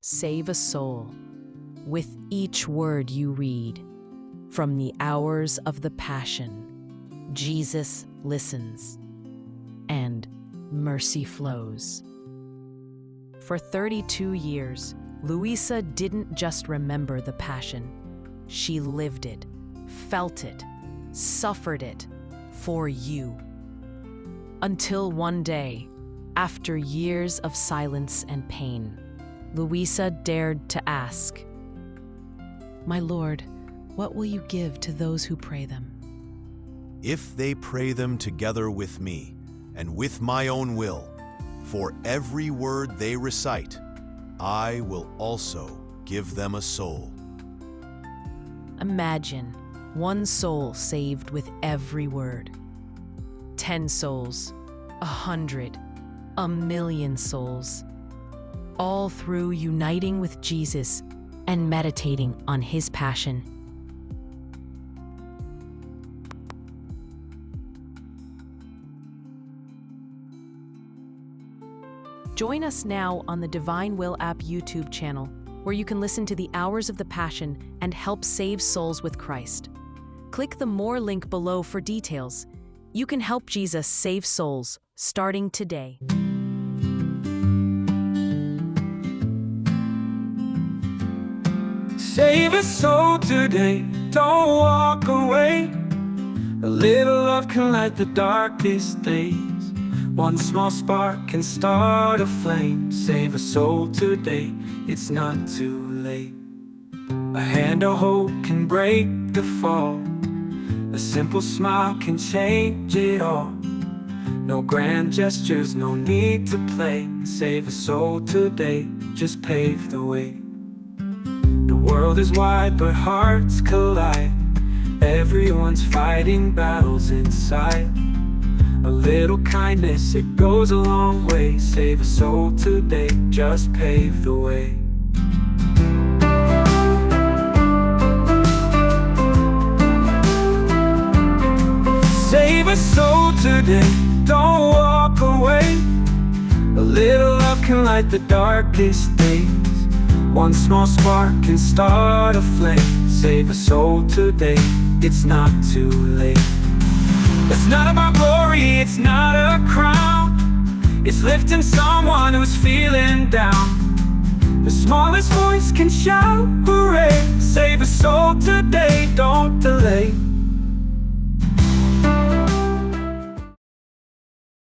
Save a soul with each word you read. From the hours of the Passion, Jesus listens, and mercy flows. For 32 years, Luisa didn't just remember the Passion. She lived it, felt it, suffered it for you. Until one day, after years of silence and pain, Luisa dared to ask, "My Lord, what will you give to those who pray them?" If they pray them together with me and with my own will, for every word they recite, I will also give them a soul. Imagine one soul saved with every word. 10 souls, 100, 1,000,000 souls, all through uniting with Jesus and meditating on his passion. Join us now on the DivineWillApp YouTube channel, where you can listen to the hours of the Passion and help save souls with Christ. Click the More link below for details. You can help Jesus save souls starting today. Save a soul today, don't walk away. A little love can light the darkest days. One small spark can start a flame. Save a soul today, it's not too late. A hand of hope can break the fall. A simple smile can change it all. No grand gestures, no need to play. Save a soul today, just pave the way. The world is wide, but hearts collide. Everyone's fighting battles inside. A little kindness, it goes a long way. Save a soul today, just pave the way. Save a soul today, don't walk away. A little love can light the darkest days. One small spark can start a flame. Save a soul today, it's not too late. It's not about glory, it's not a crown. It's lifting someone who's feeling down. The smallest voice can shout, hooray. Save a soul today, don't delay.